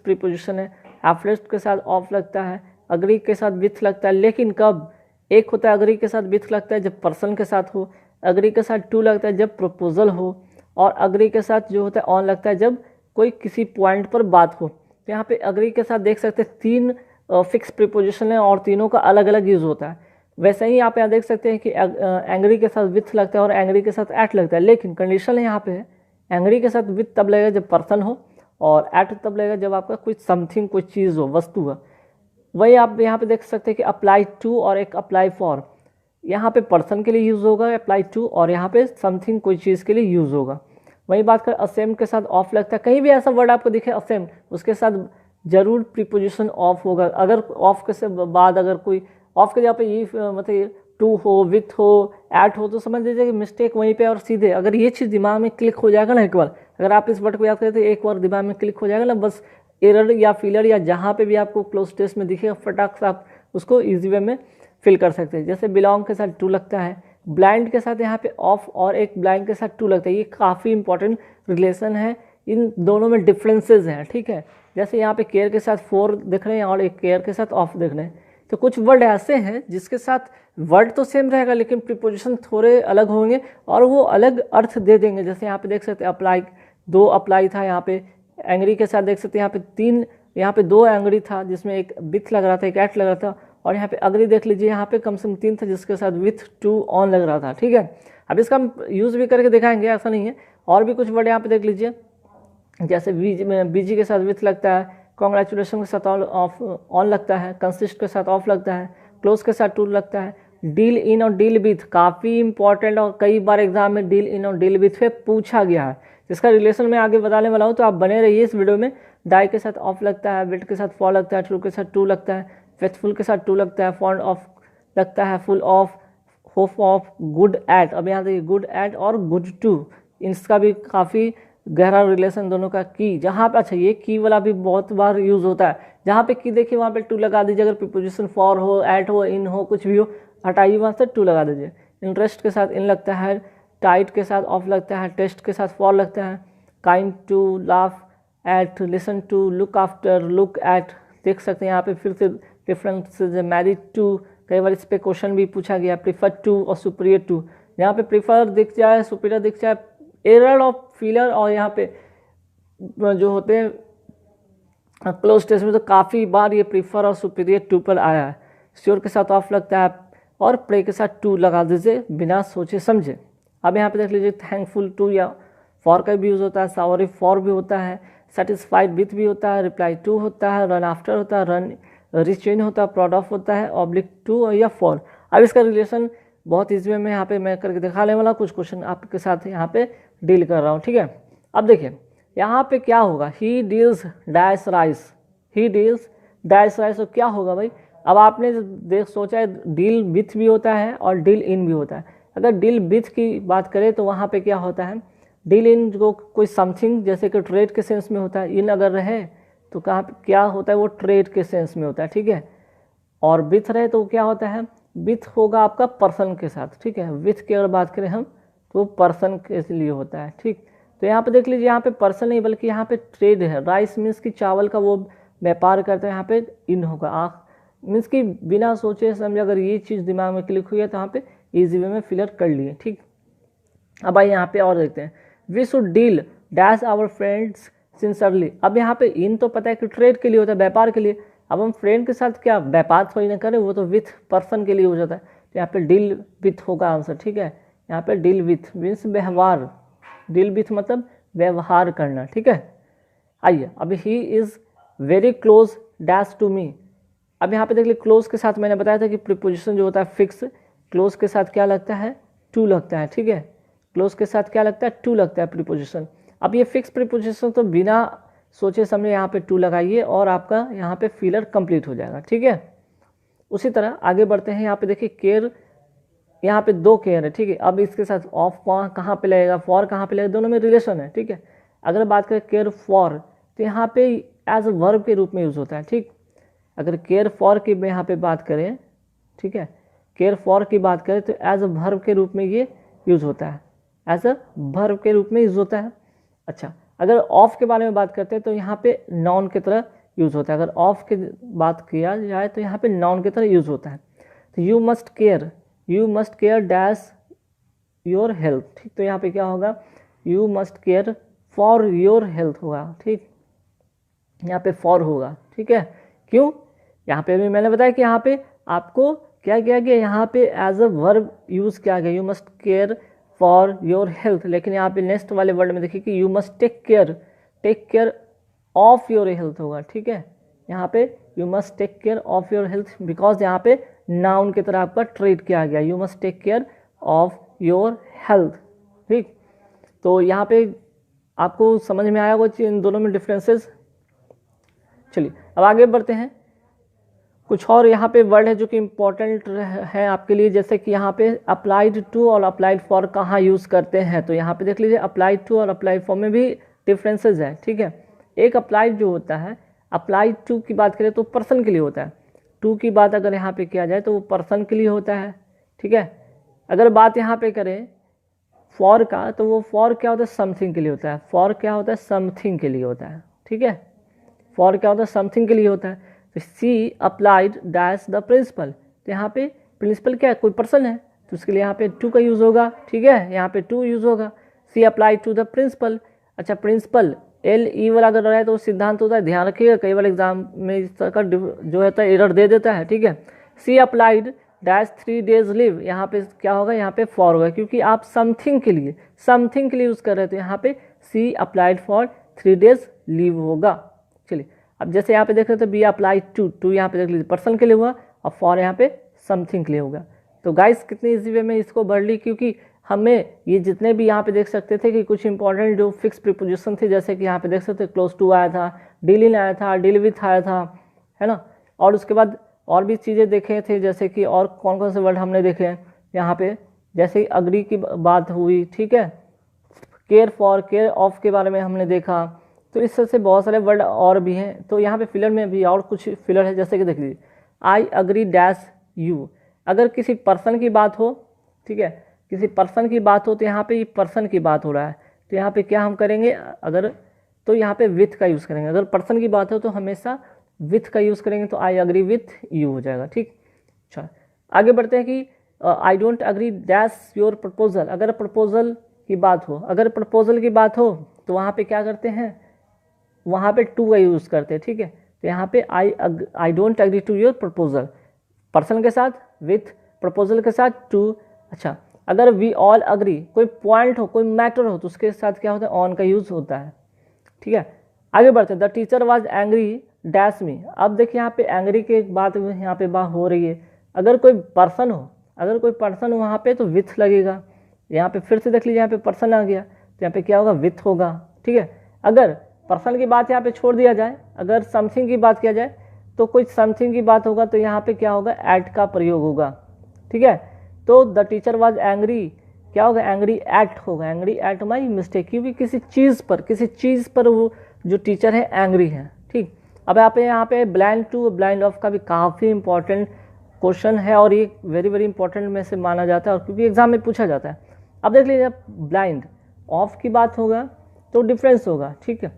Preposition है, एफलेस्ट के साथ ऑफ लगता है, अग्री के साथ विथ लगता है, लेकिन कब? एक होता है अग्री के साथ विथ लगता है जब पर्सन के साथ हो, अग्री के साथ टू लगता है जब प्रपोजल हो, और अग्री के साथ जो होता है ऑन लगता है जब कोई किसी पॉइंट पर बात हो। तो यहाँ पे अग्री के साथ देख सकते हैं 3 फिक्स प्रीपोजिशन है और तीनों का अलग अलग यूज़ होता है। वैसे ही यहाँ पे आप देख सकते हैं कि एंग्री के साथ विथ लगता है और एंग्री के साथ एट लगता है, लेकिन कंडीशन यहाँ पे है एंग्री के साथ विथ तब लगेगा जब पर्सन हो, और एट तब लगेगा जब आपका कोई समथिंग, कोई चीज़ हो, वस्तु हो। वही आप यहाँ पे देख सकते हैं कि अप्लाई टू और एक अप्लाई फॉर, यहाँ पे पर्सन के लिए यूज़ होगा अप्लाई टू, और यहाँ पे समथिंग, कोई चीज़ के लिए यूज़ होगा। वही बात कर असेम के साथ ऑफ लगता है, कहीं भी ऐसा वर्ड आपको दिखे असेम, उसके साथ जरूर प्रीपोजिशन ऑफ होगा। अगर ऑफ के से बाद अगर कोई ऑफ के जगह पे ये मतलब टू हो, विथ हो, एट हो, तो समझ लीजिए कि मिस्टेक वहीं पे। और सीधे अगर ये चीज़ दिमाग में क्लिक हो जाएगा ना एक बार, अगर आप इस वर्ड को याद करें तो एक बार दिमाग में क्लिक हो जाएगा ना, बस एरर या फिलर या जहाँ पे भी आपको क्लोज टेस्ट में दिखेगा फटाक से आप उसको ईजी वे में फिल कर सकते हैं। जैसे बिलोंग के साथ टू लगता है, ब्लाइंड के साथ यहाँ पे ऑफ और एक ब्लाइंड के साथ टू लगता है। ये काफ़ी इंपॉर्टेंट रिलेशन है, इन दोनों में डिफरेंसेस हैं, ठीक है। जैसे यहाँ पे केयर के साथ फोर दिख रहे हैं और एक केयर के साथ ऑफ दिख रहे हैं। तो कुछ वर्ड ऐसे हैं जिसके साथ वर्ड तो सेम रहेगा लेकिन प्रीपोजिशन थोड़े अलग होंगे और वो अलग अर्थ दे देंगे। जैसे यहाँ पे देख सकते हैं अप्लाई, 2 अप्लाई था, यहाँ पे एंग्री के साथ देख सकते हैं यहाँ पे 3, यहाँ पे 2 एंग्री था जिसमें एक विथ लग रहा था, एक एट लग रहा था, और यहाँ पे अग्री देख लीजिए यहाँ पे कम से कम 3 था जिसके साथ विथ टू ऑन लग रहा था, ठीक है। अब इसका हम यूज़ भी करके दिखाएंगे, ऐसा नहीं है। और भी कुछ वर्ड यहाँ पे देख लीजिए, जैसे बीजी के साथ विथ लगता है, कॉन्ग्रेचुलेशन के साथ ऑफ ऑन लगता है, कंसिस्ट के साथ ऑफ लगता है, क्लोज के साथ टू लगता है, डील इन और डील विथ काफ़ी इंपॉर्टेंट और कई बार एग्जाम में डील इन और डील विथ पे पूछा गया है, जिसका रिलेशन मैं आगे बताने वाला हूँ, तो आप बने रहिए इस वीडियो में। डाई के साथ ऑफ लगता है, विट के साथ फॉर लगता है, ट्रू के साथ टू लगता है, फेथफुल के साथ टू लगता है, फॉन्ड ऑफ लगता है, full of, hope of, good at. अब यहाँ देखिए गुड एट और गुड टू, इसका भी काफ़ी गहरा रिलेशन दोनों का। की जहाँ पे, अच्छा ये की वाला भी बहुत बार यूज़ होता है, जहाँ पे की देखिए वहाँ पे टू लगा दीजिए, अगर प्रीपोजिशन फॉर हो, एट हो, इन हो, कुछ भी हो, हटाइए वहाँ से टू लगा दीजिए। इंटरेस्ट के साथ इन लगता है, टाइट के साथ ऑफ लगता है, टेस्ट के साथ फॉर लगता है, kind to, laugh at, listen to, look after, look at. देख सकते हैं यहाँ पे फिर से डिफरेंसेज है। मैरिड टू, कई बार इस पर क्वेश्चन भी पूछा गया, प्रीफर टू और सुपीरियर टू। यहाँ पे प्रीफर दिख जाए, सुपीरियर दिख जाए, एरर ऑफ फिलर, और यहाँ पे जो होते हैं क्लोज टेस्ट में तो काफ़ी बार ये प्रीफर और सुपीरियर टू पर आया है। श्योर के साथ ऑफ लगता है और प्रे के साथ टू लगा दीजिए बिना सोचे समझे। अब यहाँ पे देख लीजिए थैंकफुल टू या फॉर का भी यूज़ होता है, सॉरी फॉर भी होता है, सेटिस्फाइड विथ भी होता है, रिप्लाई टू होता है, रन आफ्टर होता है, रन रिचेन होता है, प्राउड ऑफ होता है, ऑब्लिक टू या फॉर। अब इसका रिलेशन बहुत ईजी में यहाँ पे मैं करके दिखाने वाला, कुछ क्वेश्चन आपके साथ यहाँ पे डील कर रहा हूँ, ठीक है। अब देखिए यहाँ पे क्या होगा, he deals dash rice, he deals dash rice, तो क्या होगा भाई। अब आपने देख सोचा है डील विथ भी होता है और डील इन भी होता है। अगर डील विथ की बात करें तो वहाँ पे क्या होता है, डील इन को कोई समथिंग जैसे कि ट्रेड के सेंस में होता है, इन अगर रहे तो कहाँ पे क्या होता है, वो ट्रेड के सेंस में होता है, ठीक है। और विथ रहे तो क्या होता है, विथ होगा आपका पर्सन के साथ, ठीक है। विथ की अगर बात करें हम तो पर्सन के लिए होता है, ठीक। तो यहाँ पे देख लीजिए, यहाँ पे पर्सन नहीं बल्कि यहाँ पे ट्रेड है। राइस मीन्स की चावल का वो व्यापार करते हैं, यहाँ पे इन होगा। आँख मीन्स कि बिना सोचे समझे अगर ये चीज़ दिमाग में क्लिक हुई है तो यहाँ पे ईजी वे में फिलर कर लिए, ठीक। अब आइए यहाँ पे और देखते हैं, we should deal dash our friends sincerely. अब यहाँ पे इन तो पता है कि ट्रेड के लिए होता है, व्यापार के लिए। अब हम फ्रेंड के साथ क्या व्यापार थोड़ी ना करें, वो तो विथ पर्सन के लिए हो जाता है, तो यहाँ पे डील विथ होगा आंसर, ठीक है। यहाँ पे डील विथ मीन्स व्यवहार, डील विथ मतलब व्यवहार करना, ठीक है। आइए अब he is very close dash to me. अब यहाँ पे देख लीजिए क्लोज के साथ मैंने बताया था कि प्रीपोजिशन जो होता है फिक्स, क्लोज के साथ क्या लगता है, टू लगता है, ठीक है। क्लोज के साथ क्या लगता है, टू लगता है प्रीपोजिशन। अब ये फिक्स प्रीपोजिशन तो बिना सोचे समझे यहाँ पे टू लगाइए और आपका यहाँ पे फिलर कंप्लीट हो जाएगा, ठीक है। उसी तरह आगे बढ़ते हैं, यहाँ पे देखिए केयर, यहाँ पे 2 केयर है, ठीक है। अब इसके साथ ऑफ कहाँ पे लगेगा, फॉर कहाँ पे लगेगा, दोनों में रिलेशन है, ठीक है। अगर बात करें केयर फॉर तो यहाँ पे एज अ वर्ब के रूप में यूज़ होता है, ठीक। अगर केयर फॉर की यहाँ पे बात करें, ठीक है, केयर फॉर की बात करें तो एज अ वर्ब के रूप में ये यूज़ होता है, एज अ वर्ब के रूप में यूज़ होता है। अच्छा अगर ऑफ के बारे में बात करते हैं तो यहाँ पे नाउन की तरह यूज़ होता है। अगर ऑफ की बात किया जाए तो यहाँ पे नाउन की तरह यूज़ होता है। तो you must care dash your health, ठीक। तो यहाँ पे क्या होगा, you must care for your health होगा, ठीक। यहाँ पे फॉर होगा, ठीक है। क्यों, यहाँ पे भी मैंने बताया कि यहाँ पे आपको क्या किया गया, यहाँ पे एज अ वर्ब यूज़ किया गया, you must care for your health. लेकिन यहाँ पे नेक्स्ट वाले वर्ड में देखिए कि you must take care of your health होगा, ठीक है। यहाँ पे you must take care of your health, because यहाँ पे नाउन की तरह आपका ट्रीट किया गया, you must take care of your health, ठीक। तो यहाँ पे आपको समझ में आया वो इन दोनों में डिफरेंसेस। चलिए अब आगे बढ़ते हैं। कुछ और यहाँ पे वर्ड है जो कि इम्पोर्टेंट है आपके लिए, जैसे कि यहाँ पे अप्लाइड टू और अप्लाइड फॉर कहाँ यूज़ करते हैं। तो यहाँ पे देख लीजिए अप्लाइड टू और अप्लाइड फॉर में भी डिफरेंसेस है, ठीक है। एक अप्लाइड जो होता है, अप्लाइड टू की बात करें तो पर्सन के लिए होता है, टू की बात अगर यहाँ पे किया जाए तो वो पर्सन के लिए होता है, ठीक है। अगर बात यहाँ पे करें फॉर का, तो वो फॉर क्या होता है, समथिंग के लिए होता है। फॉर क्या होता है, समथिंग के लिए होता है, ठीक है। फॉर क्या होता है, समथिंग के लिए होता है। तो she applied dash the principal, तो यहाँ पे प्रिंसिपल क्या है, कोई पर्सन है, तो उसके लिए यहाँ पे टू का यूज़ होगा, ठीक है। यहाँ पे टू यूज़ होगा। She applied to the principal. अच्छा, प्रिंसिपल एल ई वाला अगर रहा है तो सिद्धांत होता है, ध्यान रखिएगा, कई बार एग्जाम में इस तरह का जो है एरर दे देता है, ठीक है। She applied dash 3 days leave, यहाँ पे क्या होगा, यहाँ पे फॉर होगा, क्योंकि आप समथिंग के लिए यूज़ कर रहे थे, यहाँ पे she applied for 3 days leave होगा। चलिए अब जैसे यहाँ पे देख रहे थे बी अप्लाइड टू यहाँ पे देख लीजिए पर्सन के लिए हुआ, और फॉर यहाँ पे समथिंग के लिए होगा। तो गाइस कितनी इजी वे में इसको बढ़ ली, क्योंकि हमें ये जितने भी यहाँ पे देख सकते थे कि कुछ इंपॉर्टेंट जो फिक्स प्रीपोजिशन थे, जैसे कि यहाँ पे देख सकते थे क्लोज टू आया था, डील इन आया था, डील विथ आया था, है ना। और उसके बाद और भी चीज़ें देखे थे, जैसे कि और कौन कौन से वर्ड हमने देखे हैं यहाँ पे, जैसे अग्री की बात हुई, ठीक है। केयर फॉर, केयर ऑफ के बारे में हमने देखा। तो इस तरह से बहुत सारे वर्ड और भी हैं। तो यहाँ पे फिलर में भी और कुछ फिलर है, जैसे कि देख लीजिए आई अग्री डैश यू। अगर किसी पर्सन की बात हो, ठीक है, किसी पर्सन की बात हो, तो यहाँ पे ये पर्सन की बात हो रहा है, तो यहाँ पे क्या हम करेंगे, अगर तो यहाँ पे विथ का यूज़ करेंगे। अगर पर्सन की बात हो तो हमेशा विथ का यूज़ करेंगे, तो आई अग्री विथ यू हो जाएगा, ठीक। अच्छा आगे बढ़ते हैं कि I don't agree dash your proposal. अगर प्रपोजल की बात हो, तो वहाँ पे क्या करते हैं, वहाँ पे टू का यूज़ करते हैं, ठीक है। तो यहाँ पे I don't agree to your proposal, person के साथ विथ, प्रपोजल के साथ टू। अच्छा, अगर वी ऑल अग्री, कोई पॉइंट हो, कोई मैटर हो, तो उसके साथ क्या होता है, ऑन का यूज़ होता है, ठीक है। आगे बढ़ते हैं, the teacher was angry dash मी। अब देखिए यहाँ पे एंग्री की एक बात यहाँ पे बात हो रही है। अगर कोई पर्सन हो वहाँ पे तो विथ लगेगा। यहाँ पे फिर से देख लीजिए, यहाँ पे पर्सन आ गया, तो यहाँ पे क्या होगा, विथ होगा, ठीक है। अगर पर्सन की बात यहाँ पे छोड़ दिया जाए, अगर समथिंग की बात किया जाए, तो कोई समथिंग की बात होगा, तो यहाँ पे क्या होगा, एट का प्रयोग होगा, ठीक है। तो द टीचर वाज एंग्री, क्या होगा, एंग्री एट होगा, एंग्री एट माई मिस्टेक, क्योंकि किसी चीज़ पर वो जो टीचर है एंग्री है, ठीक। अब यहाँ पे ब्लाइंड टू ब्लाइंड ऑफ का भी काफ़ी इंपॉर्टेंट क्वेश्चन है, और ये वेरी वेरी इंपॉर्टेंट में से माना जाता है, और क्योंकि एग्जाम में पूछा जाता है। अब देख लीजिए, ब्लाइंड ऑफ की बात होगा तो डिफरेंस होगा, ठीक है।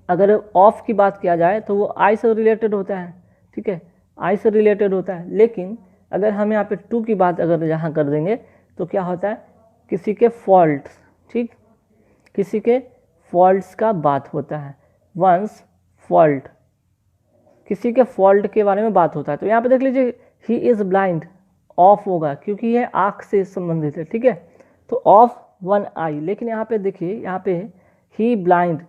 अगर ऑफ की बात किया जाए तो वो आई से रिलेटेड होता है, ठीक है, आई से रिलेटेड होता है। लेकिन अगर हम यहाँ पे टू की बात अगर यहाँ कर देंगे तो क्या होता है, किसी के फॉल्ट्स, ठीक, किसी के फॉल्ट्स का बात होता है, वंस फॉल्ट, किसी के फॉल्ट के बारे में बात होता है। तो यहाँ पे देख लीजिए ही इज़ ब्लाइंड, ऑफ होगा क्योंकि यह आँख से संबंधित है, ठीक है। तो ऑफ वन आई, लेकिन यहाँ पे देखिए, यहाँ पे ही ब्लाइंड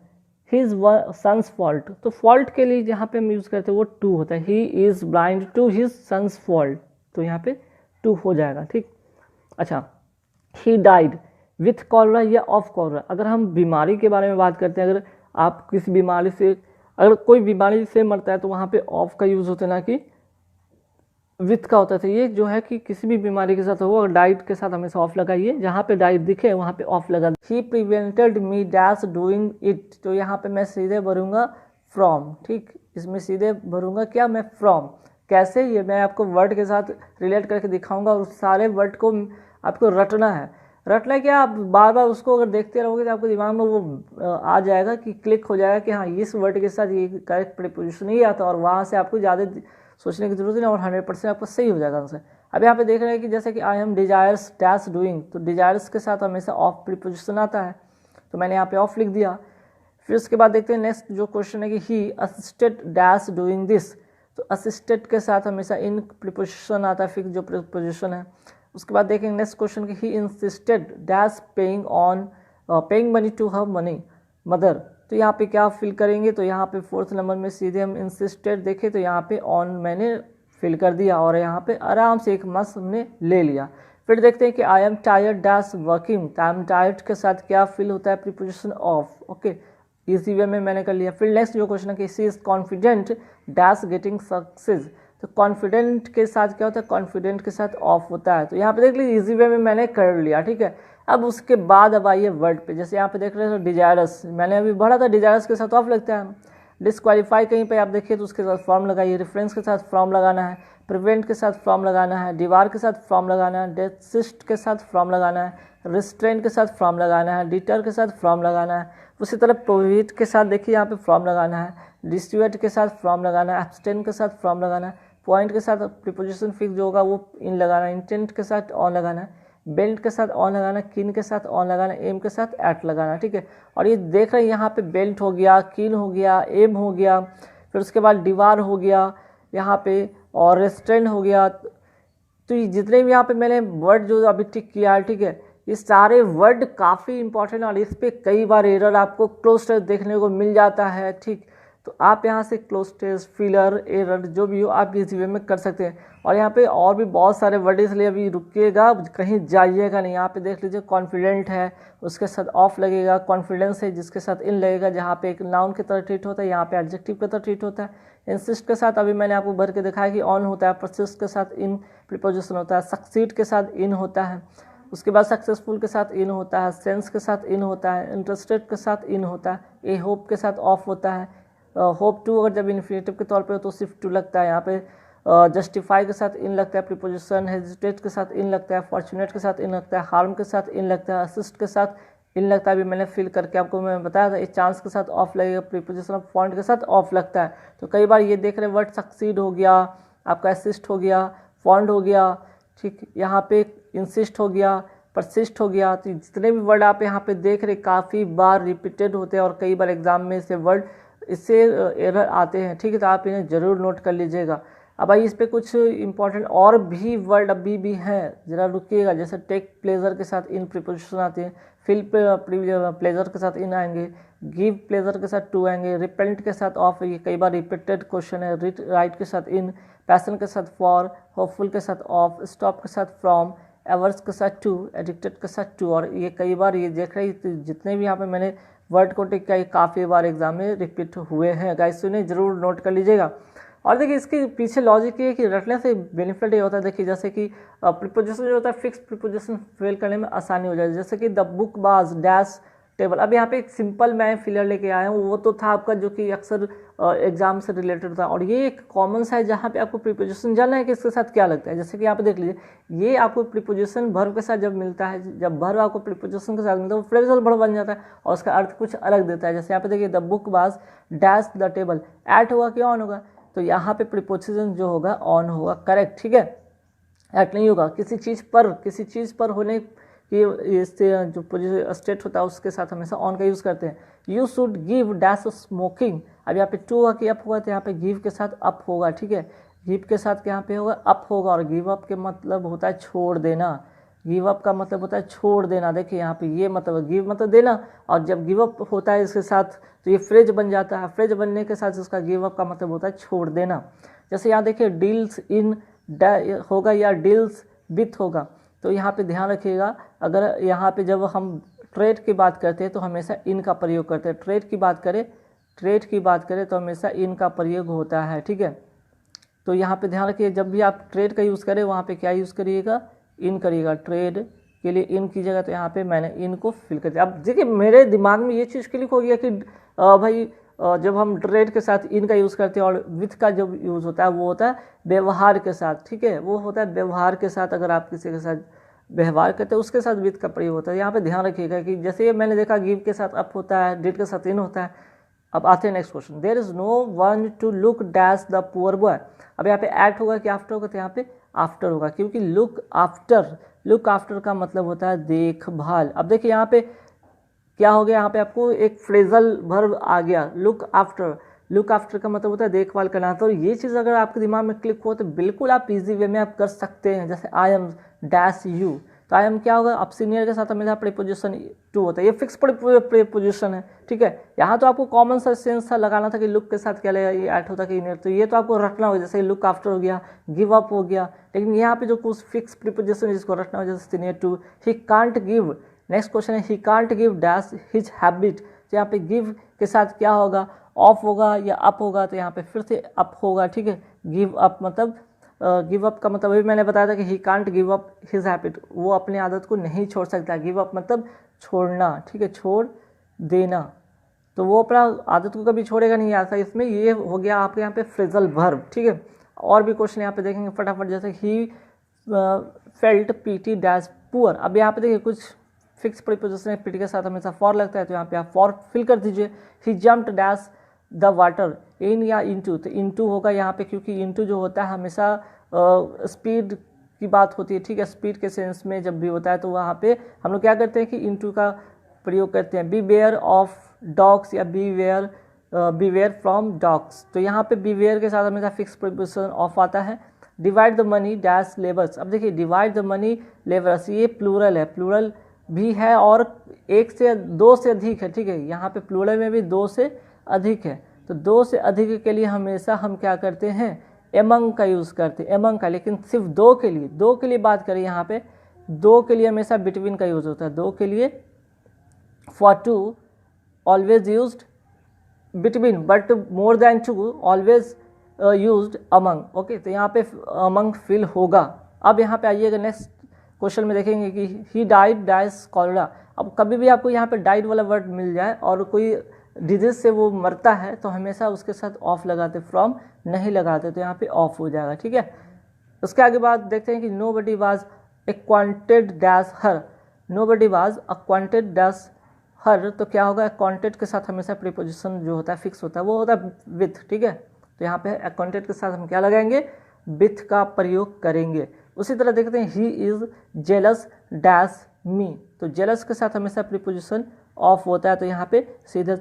हिज सन्स फॉल्ट, तो फॉल्ट के लिए जहाँ पे हम यूज़ करते हैं वो टू होता है, he is blind to his son's fault, तो यहाँ पे टू हो जाएगा, ठीक। अच्छा, ही डाइड विथ कॉलरा या ऑफ कॉलरा। अगर हम बीमारी के बारे में बात करते हैं, अगर आप किसी बीमारी से, अगर कोई बीमारी से मरता है तो वहाँ पे ऑफ का यूज़ होता है, ना कि विथ का होता है। ये जो है कि किसी भी बीमारी के साथ हो, अगर डाइट के साथ हमेशा ऑफ लगाइए, जहाँ पे डाइट दिखे वहाँ पे ऑफ लगा। He prevented me dash doing it, तो यहाँ पे मैं सीधे भरूंगा फ्रॉम, ठीक, इसमें सीधे भरूंगा क्या, मैं फ्रॉम। कैसे, ये मैं आपको वर्ड के साथ रिलेट करके दिखाऊंगा, और उस सारे वर्ड को आपको रटना है। रटना क्या, आप बार बार उसको अगर देखते रहोगे तो आपके दिमाग में वो आ जाएगा कि क्लिक हो जाएगा कि हाँ इस वर्ड के साथ ये करेक्ट प्रीपोजिशन ही आता है, और वहाँ से आपको ज़्यादा सोचने की जरूरत नहीं, और 100% आपका सही हो जाएगा आंसर। अब यहाँ पे देख रहे हैं कि जैसे कि I am desires dash doing, तो डिजायर्स के साथ हमेशा ऑफ प्रीपोजिशन आता है, तो मैंने यहाँ पे ऑफ लिख दिया। फिर उसके बाद देखते हैं नेक्स्ट जो क्वेश्चन है कि ही असिस्टेड डैश डूइंग दिस, तो असिस्टेड के साथ हमेशा इन प्रीपोजिशन आता है, फिक्स जो प्रीपोजिशन है। उसके बाद देखेंगे नेक्स्ट क्वेश्चन कि he insisted dash paying money to her mother, तो यहाँ पे क्या फिल करेंगे, तो यहाँ पे 4th नंबर में सीधे हम इंसिस्टेड देखें तो यहाँ पे ऑन मैंने फिल कर दिया, और यहाँ पे आराम से एक मस हमने ले लिया। फिर देखते हैं कि I am tired dash working, तो आई एम टायर्ड के साथ क्या फिल होता है, प्रीपोजिशन ऑफ, ओके, इसी वे में मैंने कर लिया। फिर नेक्स्ट जो क्वेश्चन है कि she is confident dash getting success, तो कॉन्फिडेंट के साथ क्या होता है, कॉन्फिडेंट के साथ ऑफ होता है, तो यहाँ पे देख लीजिए इजी वे में मैंने कर लिया, ठीक है। अब उसके बाद अब आइए वर्ड पे, जैसे यहाँ पे देख रहे हो डिजायरस, मैंने अभी बढ़ा था, डिजायरस के साथ ऑफ लगता है। डिस्क्वालीफाई कहीं पे आप देखिए तो उसके साथ फॉर्म लगाइए, रेफरेंस के साथ फॉर्म लगाना है, प्रिवेंट के साथ फॉर्म लगाना है, दीवार के साथ फॉर्म लगाना है, डेसिस्ट के साथ फॉर्म लगाना है, रिस्ट्रेंट के साथ फॉर्म लगाना है, डिटर के साथ फॉर्म लगाना है। उसी तरह प्रोहिबिट के साथ देखिए यहाँ पे फॉर्म लगाना है, डिस्ट्रीब्यूट के साथ फॉर्म लगाना है, एब्सटेन के साथ फॉर्म लगाना है, पॉइंट के साथ प्रीपोजिशन फिक्स जो होगा वो इन लगाना है, इंटेंट के साथ ऑन लगाना है, बेल्ट के साथ ऑन लगाना, किन के साथ ऑन लगाना, एम के साथ एट लगाना, ठीक है। और ये देख रहे हैं यहाँ पे बेल्ट हो गया, किन हो गया, एम हो गया, फिर उसके बाद दीवार हो गया यहाँ पे, और रेस्टोरेंट हो गया। तो ये जितने भी यहाँ पे मैंने वर्ड जो अभी टिक किया है, ठीक है, ये सारे वर्ड काफ़ी इंपॉर्टेंट, और इस पर कई बार एरर आपको क्लोज टेस्ट देखने को मिल जाता है, ठीक। तो आप यहाँ से क्लोज टेस्ट, फिलर, एरर जो भी हो आप इसी वे में कर सकते हैं। और यहाँ पे और भी बहुत सारे वर्ड, इसलिए अभी रुकिएगा, कहीं जाइएगा नहीं। यहाँ पे देख लीजिए कॉन्फिडेंट है, उसके साथ ऑफ लगेगा, कॉन्फिडेंस है जिसके साथ इन लगेगा, जहाँ पे एक नाउन की तरह ट्रीट होता है, यहाँ पे एडजेक्टिव की तरह ट्रीट होता है। इंसिस्ट के साथ अभी मैंने आपको भर के दिखाया कि ऑन होता है, परसिस्ट के साथ इन प्रीपोजिशन होता है, सक्सीड के साथ इन होता है, उसके बाद सक्सेसफुल के साथ इन होता है, सेंस के साथ इन होता है, इंटरेस्टेड के साथ इन होता है, ए होप के साथ ऑफ होता है, होप टू अगर जब इन्फिनेटिव के तौर पे हो तो सिर्फ टू लगता है, यहाँ पे जस्टिफाई के साथ इन लगता है प्रीपोजिशन, हेजिटेट के साथ इन लगता है, फॉर्चुनेट के साथ इन लगता है, हार्म के साथ इन लगता है, असिस्ट के साथ इन लगता है। अभी मैंने फिल करके आपको मैं बताया था, एक चांस के साथ ऑफ लगेगा, प्रीपोजिशन ऑफ पॉइंट के साथ ऑफ लगता है। तो कई बार ये देख रहे वर्ड सक्सीड हो गया, आपका असिस्ट हो गया, फॉन्ड हो गया, ठीक, यहाँ पे इंसिस्ट हो गया, परसिस्ट हो गया। तो जितने भी वर्ड आप यहाँ पे देख रहे काफ़ी बार रिपीटेड होते हैं, और कई बार एग्जाम में से वर्ड इससे एरर आते हैं, ठीक है। तो आप इन्हें ज़रूर नोट कर लीजिएगा। अब आइए इस पर कुछ इंपॉर्टेंट और भी वर्ड अभी भी हैं, ज़रा रुकिएगा। जैसे टेक प्लेजर के साथ इन प्रीपोजिशन आते हैं, फील प्लेजर के साथ इन आएंगे, गिव प्लेजर के साथ टू आएंगे, रिपेंट के साथ ऑफ, ये कई बार रिपीटेड क्वेश्चन है, राइट के साथ इन, पैशन के साथ फॉर, होपफुल के साथ ऑफ, स्टॉप के साथ फ्रॉम, एवर्स के साथ टू, एडिक्टेड के साथ टू। और ये कई बार ये देख रहे जितने भी यहाँ पे मैंने वर्ड को टिक किया काफ़ी बार एग्जाम में रिपीट हुए हैं गाइस, सुनिए जरूर नोट कर लीजिएगा। और देखिए इसके पीछे लॉजिक ये है कि रटने से बेनिफिट ये होता है, देखिए जैसे कि प्रीपोजिशन जो होता है फिक्स प्रीपोजिशन फेल करने में आसानी हो जाए, जैसे कि द बुक बाज डैश टेबल। अब यहाँ पे एक सिंपल मैं फिलर लेके आया हूँ, वो तो था आपका जो कि अक्सर एग्जाम से रिलेटेड था, और ये एक कॉमन सा है जहाँ पे आपको प्रीपोजिशन जानना है कि इसके साथ क्या लगता है। जैसे कि यहाँ पे देख लीजिए, ये आपको प्रीपोजिशन वर्ब के साथ जब मिलता है, जब वर्ब आपको प्रीपोजिशन के साथ मिलता है वो फ्रेजल वर्ब बन जाता है और उसका अर्थ कुछ अलग देता है। जैसे यहाँ पे देखिए द बुक बाज डैश द टेबल, एट होगा कि ऑन होगा, तो यहाँ पे प्रीपोजिशन जो होगा ऑन होगा, करेक्ट, ठीक है, एट नहीं होगा। किसी चीज़ पर होने कि इससे जो स्टेट होता है उसके साथ हमेशा ऑन का यूज़ करते हैं। You should give dash smoking, अब यहाँ पे टू होगा कि अप होगा, तो यहाँ पे गिव के साथ अप होगा, ठीक है, गिव के साथ यहाँ पे होगा अप होगा, और गिव अप के मतलब होता है छोड़ देना, गिव अप का मतलब होता है छोड़ देना। देखिए यहाँ पे ये मतलब गिव मतलब देना, और जब गिव अप होता है इसके साथ तो ये फ्रेज बन जाता है, फ्रेज बनने के साथ इसका गिव अप का मतलब होता है छोड़ देना। जैसे यहाँ देखिए डील्स इन होगा या डील्स विथ होगा, तो यहाँ पे ध्यान रखिएगा, अगर यहाँ पे जब हम ट्रेड की बात करते हैं तो हमेशा इन का प्रयोग करते हैं, ट्रेड की बात करें तो हमेशा इन का प्रयोग होता है, ठीक है। तो यहाँ पे ध्यान रखिए, जब भी आप ट्रेड का यूज़ करें वहाँ पे क्या यूज़ करिएगा, इन करिएगा, ट्रेड के लिए इन कीजिएगा। तो यहाँ पे मैंने इन को फिल कर दिया। अब देखिए मेरे दिमाग में ये चीज़ क्लिक हो गया कि भाई जब हम ट्रेड के साथ इन का यूज़ करते हैं और विथ का जब यूज़ होता है वो होता है व्यवहार के साथ, ठीक है, वो होता है व्यवहार के साथ। अगर आप किसी के साथ व्यवहार करते हैं उसके साथ विथ का प्रयोग होता है। यहाँ पे ध्यान रखिएगा कि जैसे मैंने देखा गिव के साथ अप होता है, डिड के साथ इन होता है। अब आते हैं next question, there is no one to look dash the poor boy. अब यहाँ पे एट होगा कि आफ्टर होगा, तो यहाँ पे आफ्टर होगा, क्योंकि लुक आफ्टर का मतलब होता है देखभाल। अब देखिए यहाँ पे क्या हो गया, यहाँ पे आपको एक फ्रेजल वर्ब आ गया, लुक आफ्टर का मतलब होता है देखभाल करना। तो ये चीज़ अगर आपके दिमाग में क्लिक हो तो बिल्कुल आप इजी वे में आप कर सकते हैं। जैसे आई एम डैश यू, तो आई एम क्या होगा, अब सीनियर के साथ हमेशा प्रीपोजिशन टू होता है, ये फिक्स प्रीपोजिशन है, ठीक है। यहाँ तो आपको कॉमन सा सेंस था लगाना था कि लुक के साथ क्या लगेगा, ये एट होता कि इन, तो ये तो आपको रटना होगा, जैसे लुक आफ्टर हो गया, गिव अप हो गया। लेकिन यहाँ पे जो कुछ फिक्स प्रीपोजिशन जिसको रटना हो, जैसे senior to, he can't give. Next question है, he can't give dash his habit. तो यहाँ पे गिव के साथ क्या होगा, ऑफ होगा या अप होगा, तो यहाँ पे फिर से अप होगा, ठीक है। गिव अप मतलब गिव अप का मतलब अभी मैंने बताया था कि ही can't give up his habit, वो अपनी आदत को नहीं छोड़ सकता। गिव अप मतलब छोड़ना, ठीक है, छोड़ देना, तो वो अपना आदत को कभी छोड़ेगा नहीं ऐसा। इसमें ये हो गया आपके यहाँ पे फ्रेजल वर्ब, ठीक है। और भी क्वेश्चन यहाँ पे देखेंगे फटाफट, जैसे he felt PT dash poor. अब यहाँ पे देखिए कुछ फिक्स प्रीपोजिशन है, पीटी के साथ हमेशा फॉर लगता है, तो यहाँ पे आप फॉर फिल कर दीजिए। He jumped dash the water in या इनटू, तो इनटू होगा यहाँ पे, क्योंकि इनटू जो होता है हमेशा स्पीड की बात होती है, ठीक है। स्पीड के सेंस में जब भी होता है तो वहाँ पे हम लोग क्या करते हैं कि इनटू का प्रयोग करते हैं। बी वेयर ऑफ डॉग्स या बी वेयर फ्रॉम डॉग्स, तो यहाँ पे बी वेयर के साथ हमेशा फिक्स प्रीपोजिशन ऑफ आता है। Divide the money dash labours. अब देखिए डिवाइड द मनी लेबर्स, ये प्लूरल है, प्लूरल भी है और एक से दो से अधिक है, ठीक है। यहाँ पे प्लूरल में भी दो से अधिक है, तो दो से अधिक के लिए हमेशा हम क्या करते हैं, एमंग का यूज़ करते हैं, एमंग का। लेकिन सिर्फ दो के लिए बात करें, यहाँ पे दो के लिए हमेशा बिटवीन का यूज़ होता है, दो के लिए for two always used between, but more than two always used among. Okay, तो यहाँ पे अमंग फिल होगा। अब यहाँ पे आइएगा नेक्स्ट क्वेश्चन में देखेंगे कि ही डाइड डैश कॉलरा। अब कभी भी आपको यहाँ पे डाइड वाला वर्ड मिल जाए और कोई डिजीज से वो मरता है तो हमेशा उसके साथ ऑफ लगाते, फ्रॉम नहीं लगाते, तो यहाँ पे ऑफ हो जाएगा, ठीक है। उसके आगे बाद देखते हैं कि nobody was acquainted dash her. Nobody was acquainted dash her, तो क्या होगा, एक्वांटेड के साथ हमेशा प्रीपोजिशन जो होता है फिक्स होता है, वो होता है विथ, ठीक है। तो यहाँ पे एक्वांटेड के साथ हम क्या लगाएंगे, विथ का प्रयोग करेंगे। उसी तरह देखते हैं ही इज जेलस डैश मी, तो जेलस के साथ हमेशा प्रीपोजिशन ऑफ होता है, तो यहाँ पे सीधे